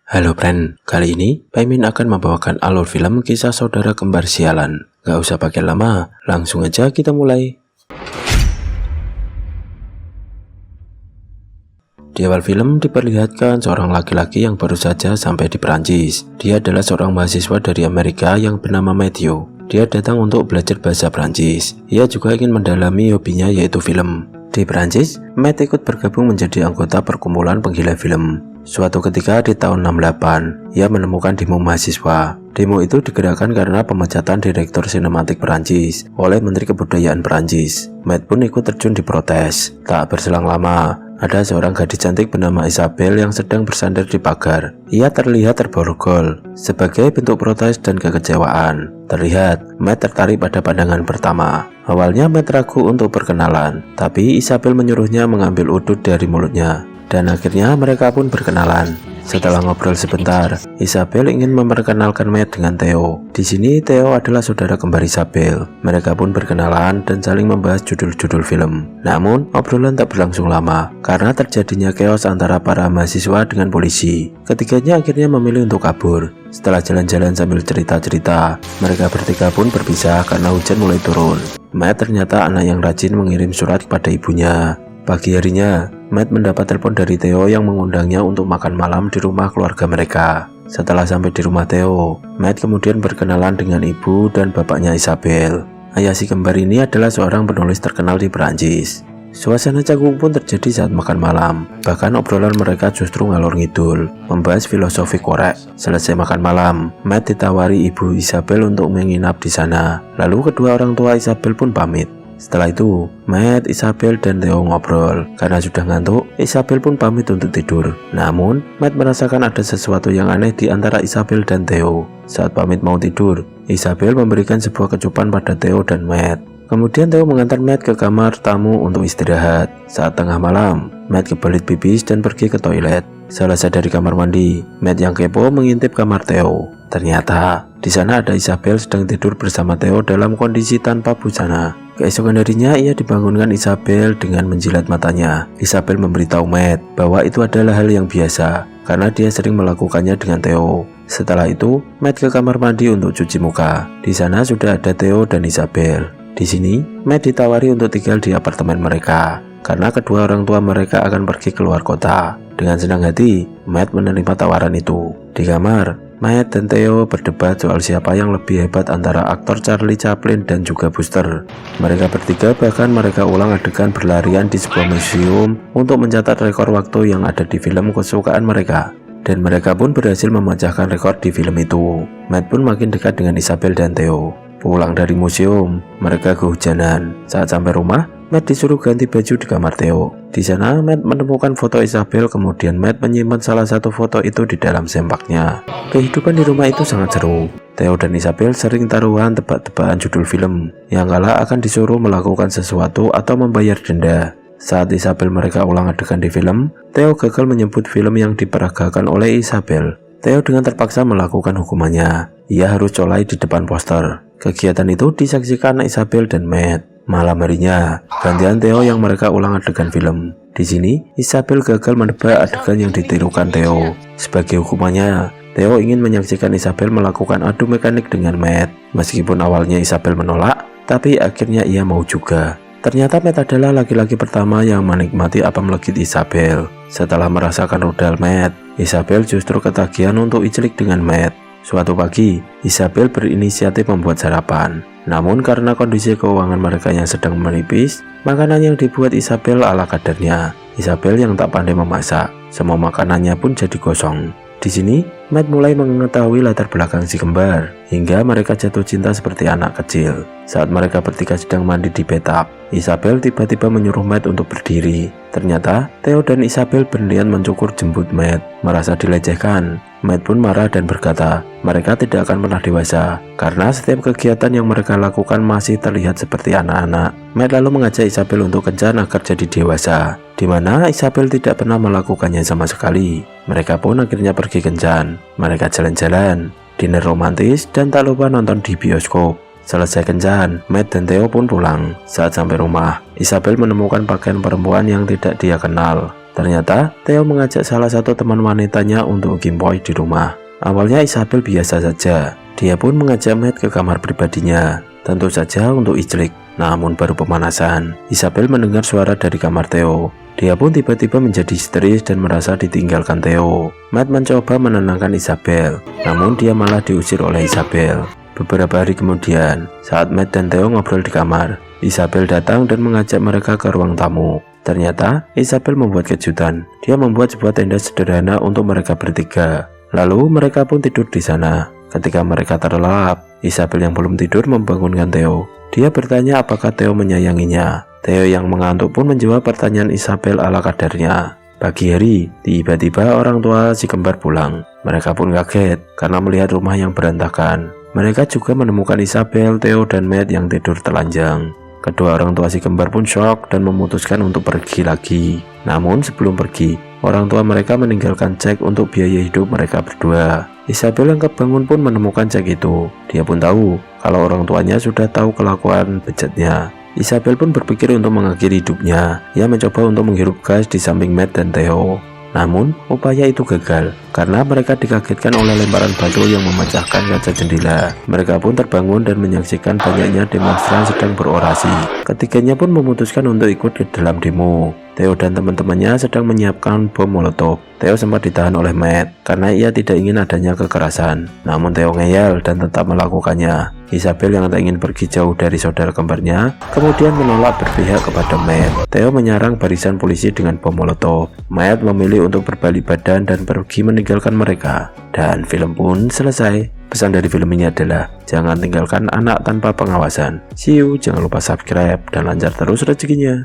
Halo friend, kali ini Paimin akan membawakan alur film kisah saudara kembar sialan. Gak usah pakai lama, langsung aja kita mulai. Di awal film diperlihatkan seorang laki-laki yang baru saja sampai di Perancis. Dia adalah seorang mahasiswa dari Amerika yang bernama Matthew. Dia datang untuk belajar bahasa Perancis. Ia juga ingin mendalami hobinya yaitu film. Di Perancis, Matt ikut bergabung menjadi anggota perkumpulan penggila film. Suatu ketika di tahun 68, ia menemukan demo mahasiswa. Demo itu digerakkan karena pemecatan Direktur Sinematik Perancis oleh Menteri Kebudayaan Perancis. Matt pun ikut terjun di protes. Tak berselang lama, ada seorang gadis cantik bernama Isabelle yang sedang bersandar di pagar. Ia terlihat terborgol. Sebagai bentuk protes dan kekecewaan, terlihat Matt tertarik pada pandangan pertama. Awalnya Matt ragu untuk berkenalan, tapi Isabelle menyuruhnya mengambil udut dari mulutnya. Dan akhirnya mereka pun berkenalan. Setelah ngobrol sebentar, Isabelle ingin memperkenalkan Matt dengan Theo. Di sini Theo adalah saudara kembar Isabelle. Mereka pun berkenalan dan saling membahas judul-judul film. Namun, obrolan tak berlangsung lama karena terjadinya chaos antara para mahasiswa dengan polisi. Ketiganya akhirnya memilih untuk kabur. Setelah jalan-jalan sambil cerita-cerita, mereka bertiga pun berpisah karena hujan mulai turun. Matt ternyata anak yang rajin mengirim surat kepada ibunya. Pagi harinya, Matt mendapat telepon dari Theo yang mengundangnya untuk makan malam di rumah keluarga mereka. Setelah sampai di rumah Theo, Matt kemudian berkenalan dengan ibu dan bapaknya Isabelle. Ayah si kembar ini adalah seorang penulis terkenal di Perancis. Suasana canggung pun terjadi saat makan malam. Bahkan obrolan mereka justru ngalor ngidul, membahas filosofi korek. Selesai makan malam, Matt ditawari ibu Isabelle untuk menginap di sana. Lalu kedua orang tua Isabelle pun pamit. Setelah itu, Matt, Isabelle, dan Theo ngobrol. Karena sudah ngantuk, Isabelle pun pamit untuk tidur. Namun, Matt merasakan ada sesuatu yang aneh di antara Isabelle dan Theo. Saat pamit mau tidur, Isabelle memberikan sebuah kecupan pada Theo dan Matt. Kemudian Theo mengantar Matt ke kamar tamu untuk istirahat. Saat tengah malam, Matt kebelit pipis dan pergi ke toilet. Selesai dari kamar mandi, Matt yang kepo mengintip kamar Theo. Ternyata, di sana ada Isabelle sedang tidur bersama Theo dalam kondisi tanpa busana. Keesokan harinya ia dibangunkan Isabelle dengan menjilat matanya. Isabelle memberitahu Matt bahwa itu adalah hal yang biasa karena dia sering melakukannya dengan Theo. Setelah itu, Matt ke kamar mandi untuk cuci muka. Di sana sudah ada Theo dan Isabelle. Di sini, Matt ditawari untuk tinggal di apartemen mereka karena kedua orang tua mereka akan pergi keluar kota. Dengan senang hati, Matt menerima tawaran itu. Di kamar, Matt dan Theo berdebat soal siapa yang lebih hebat antara aktor Charlie Chaplin dan juga Buster. Mereka bertiga bahkan mereka ulang adegan berlarian di sebuah museum untuk mencatat rekor waktu yang ada di film kesukaan mereka. Dan mereka pun berhasil memecahkan rekor di film itu. Matt pun makin dekat dengan Isabelle dan Theo. Pulang dari museum, mereka kehujanan. Saat sampai rumah, Matt disuruh ganti baju di kamar Theo. Di sana, Matt menemukan foto Isabelle, kemudian Matt menyimpan salah satu foto itu di dalam sempaknya. Kehidupan di rumah itu sangat seru. Theo dan Isabelle sering taruhan tebak-tebakan judul film. Yang kalah akan disuruh melakukan sesuatu atau membayar denda. Saat Isabelle mereka ulang adegan di film, Theo gagal menyebut film yang diperagakan oleh Isabelle. Theo dengan terpaksa melakukan hukumannya. Ia harus colai di depan poster. Kegiatan itu disaksikan Isabelle dan Matt. Malam harinya, gantian Theo yang mereka ulang adegan film. Di sini, Isabelle gagal menebak adegan yang ditirukan Theo. Sebagai hukumannya, Theo ingin menyaksikan Isabelle melakukan adu mekanik dengan Matt. Meskipun awalnya Isabelle menolak, tapi akhirnya ia mau juga. Ternyata Matt adalah laki-laki pertama yang menikmati apam legit Isabelle. Setelah merasakan rudal Matt, Isabelle justru ketagihan untuk icelik dengan Matt. Suatu pagi, Isabelle berinisiatif membuat sarapan. Namun karena kondisi keuangan mereka yang sedang menipis, makanan yang dibuat Isabelle ala kadarnya. Isabelle yang tak pandai memasak, semua makanannya pun jadi gosong. Di sini, Matt mulai mengetahui latar belakang si kembar, hingga mereka jatuh cinta seperti anak kecil. Saat mereka bertiga sedang mandi di bathtub, Isabelle tiba-tiba menyuruh Matt untuk berdiri. Ternyata, Theo dan Isabelle berniat mencukur jembut Matt. Merasa dilecehkan, Matt pun marah dan berkata, mereka tidak akan pernah dewasa, karena setiap kegiatan yang mereka lakukan masih terlihat seperti anak-anak. Matt lalu mengajak Isabelle untuk kencan agar jadi dewasa, di mana Isabelle tidak pernah melakukannya sama sekali. Mereka pun akhirnya pergi kencan. Mereka jalan-jalan, dinner romantis, dan tak lupa nonton di bioskop. Selesai kencan, Matt dan Theo pun pulang. Saat sampai rumah, Isabelle menemukan pakaian perempuan yang tidak dia kenal. Ternyata Theo mengajak salah satu teman wanitanya untuk giveaway di rumah. Awalnya Isabel biasa saja. Dia pun mengajak Matt ke kamar pribadinya, tentu saja untuk iclik. Namun baru pemanasan, Isabel mendengar suara dari kamar Theo. Dia pun tiba-tiba menjadi histeris dan merasa ditinggalkan Theo. Matt mencoba menenangkan Isabel, namun dia malah diusir oleh Isabel. Beberapa hari kemudian, saat Matt dan Theo ngobrol di kamar, Isabel datang dan mengajak mereka ke ruang tamu. Ternyata, Isabel membuat kejutan. Dia membuat sebuah tenda sederhana untuk mereka bertiga. Lalu mereka pun tidur di sana. Ketika mereka terlelap, Isabel yang belum tidur membangunkan Theo. Dia bertanya apakah Theo menyayanginya. Theo yang mengantuk pun menjawab pertanyaan Isabel ala kadarnya. Pagi hari, tiba-tiba orang tua si kembar pulang. Mereka pun kaget karena melihat rumah yang berantakan. Mereka juga menemukan Isabel, Theo, dan Matt yang tidur telanjang. Kedua orang tua si kembar pun shock dan memutuskan untuk pergi lagi. Namun sebelum pergi, orang tua mereka meninggalkan cek untuk biaya hidup mereka berdua. Isabel yang kebangun pun menemukan cek itu. Dia pun tahu kalau orang tuanya sudah tahu kelakuan bejatnya. Isabel pun berpikir untuk mengakhiri hidupnya. Ia mencoba untuk menghirup gas di samping Matt dan Theo. Namun, upaya itu gagal karena mereka dikagetkan oleh lemparan batu yang memecahkan kaca jendela. Mereka pun terbangun dan menyaksikan banyaknya demonstran sedang berorasi. Ketiganya pun memutuskan untuk ikut ke dalam demo. Theo dan teman-temannya sedang menyiapkan bom molotov. Theo sempat ditahan oleh Matt karena ia tidak ingin adanya kekerasan. Namun Theo ngeyel dan tetap melakukannya. Isabel yang tak ingin pergi jauh dari saudara kembarnya kemudian menolak berpihak kepada Matt. Theo menyerang barisan polisi dengan bom molotov. Matt memilih untuk berbalik badan dan pergi meninggalkan mereka. Dan film pun selesai. Pesan dari film ini adalah jangan tinggalkan anak tanpa pengawasan. See you, jangan lupa subscribe dan lancar terus rezekinya.